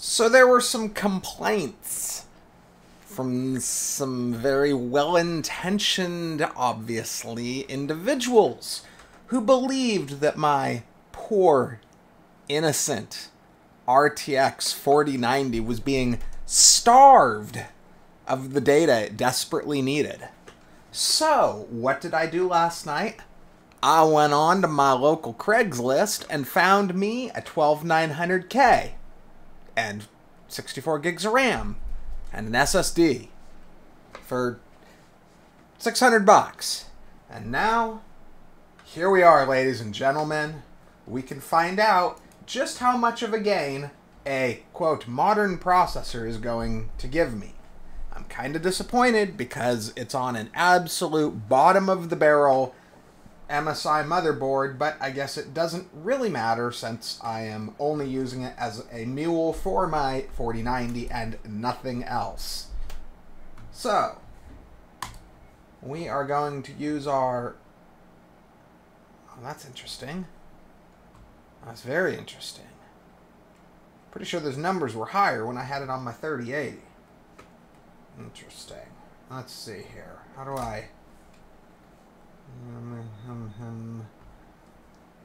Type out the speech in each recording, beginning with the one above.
So there were some complaints from some very well-intentioned, obviously, individuals who believed that my poor, innocent RTX 4090 was being starved of the data it desperately needed. So, what did I do last night? I went on to my local Craigslist and found me a 12900K and 64 gigs of RAM and an SSD for $600. And now, here we are, ladies and gentlemen. We can find out just how much of a gain a, quote, modern processor is going to give me. I'm kind of disappointed because it's on an absolute bottom-of-the-barrel MSI motherboard, but I guess it doesn't really matter since I am only using it as a mule for my 4090 and nothing else. So, we are going to use our... Oh, that's interesting. That's very interesting. Pretty sure those numbers were higher when I had it on my 3080. Interesting. Let's see here. How do I...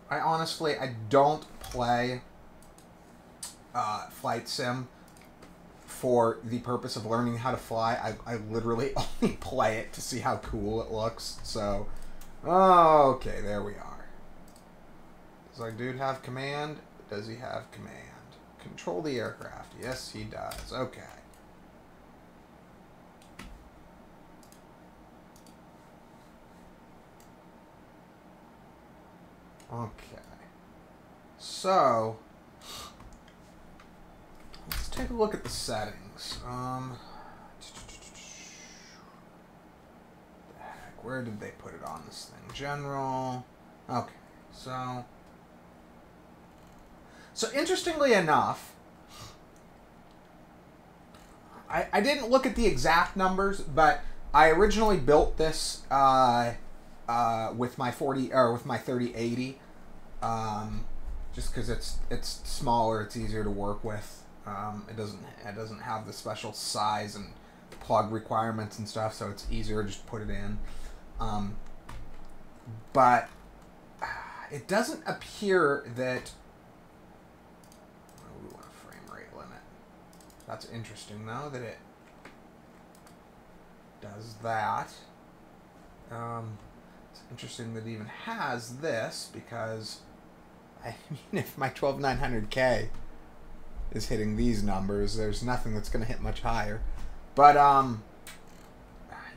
I honestly, I don't play Flight Sim for the purpose of learning how to fly. I literally only play it to see how cool it looks. So, okay, there we are. Does our dude have command? Does he have command? Control the aircraft. Yes, he does. Okay. Okay. So, let's take a look at the settings. Where did they put it on this thing? General. Okay. So interestingly enough, I didn't look at the exact numbers, but I originally built this with my 3080, just because it's smaller, it's easier to work with. It doesn't have the special size and plug requirements and stuff, so it's easier to just put it in. But it doesn't appear that... Oh, we want a frame rate limit. That's interesting, though, that it does that. It's interesting that it even has this, because, I mean, if my 12900K is hitting these numbers, there's nothing that's going to hit much higher. But,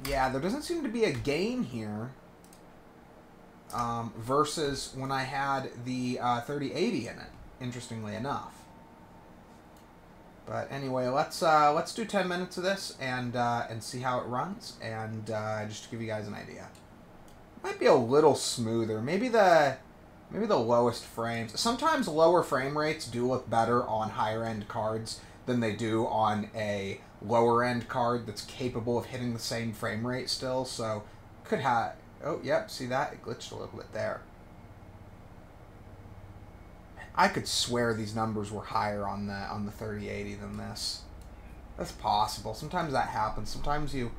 yeah, there doesn't seem to be a gain here, versus when I had the 3080 in it, interestingly enough. But anyway, let's do 10 minutes of this and see how it runs, and just to give you guys an idea. Might be a little smoother. Maybe the lowest frames. Sometimes lower frame rates do look better on higher end cards than they do on a lower end card that's capable of hitting the same frame rate still. So could have... Oh, yep, see that? It glitched a little bit there. I could swear these numbers were higher on the 3080 than this. That's possible. Sometimes that happens. Sometimes you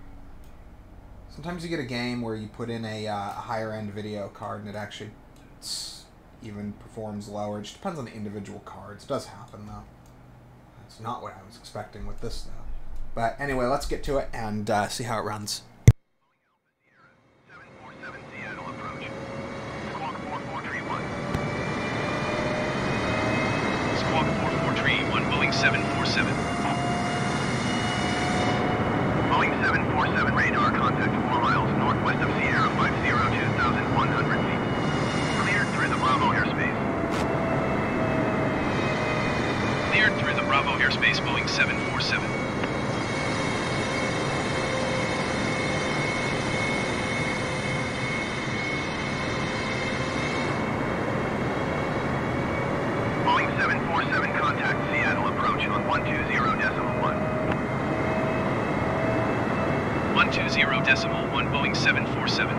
get a game where you put in a higher end video card and it actually even performs lower. It just depends on the individual cards. It does happen, though. That's not what I was expecting with this, though. But anyway, let's get to it and see how it runs. Squawk 4431, Boeing 747. Boeing 747 radar contact 4 miles northwest of Sierra 50, 2,100 feet. Cleared through the Bravo airspace. Cleared through the Bravo airspace, Boeing 747. Boeing 747 contact Seattle approach on 120.1. 120.1 Boeing 747.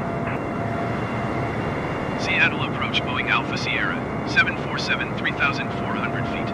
Seattle approach Boeing Alpha Sierra 747 3,400 feet.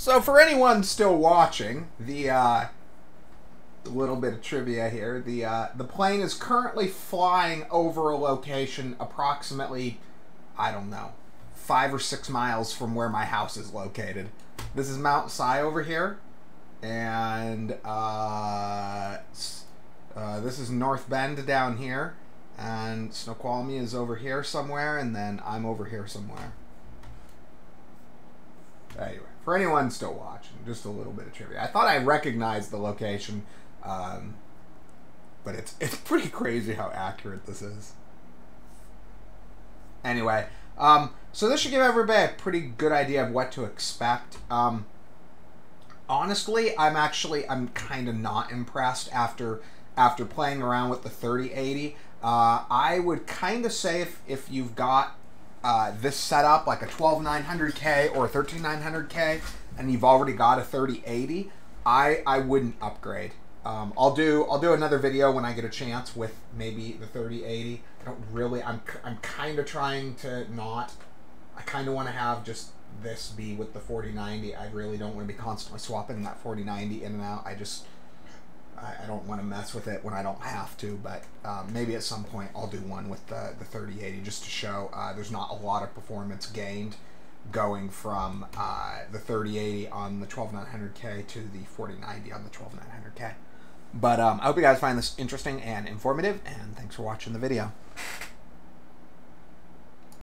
So for anyone still watching, the little bit of trivia here, the plane is currently flying over a location approximately, I don't know, 5 or 6 miles from where my house is located. This is Mount Si over here, and this is North Bend down here, and Snoqualmie is over here somewhere, and then I'm over here somewhere. Anyway, for anyone still watching, just a little bit of trivia. I thought I recognized the location, but it's pretty crazy how accurate this is. Anyway, so this should give everybody a pretty good idea of what to expect. Honestly, I'm kind of not impressed after playing around with the 3080. I would kind of say if you've got this setup, like a 12900K or a 13900K, and you've already got a 3080, I wouldn't upgrade. I'll do another video when I get a chance with maybe the 3080. I don't really. I'm kind of trying to not. I kind of want to have just this be with the 4090. I really don't want to be constantly swapping that 4090 in and out. I don't want to mess with it when I don't have to, but maybe at some point I'll do one with the 3080 just to show there's not a lot of performance gained going from the 3080 on the 12900K to the 4090 on the 12900K. But I hope you guys find this interesting and informative, and thanks for watching the video.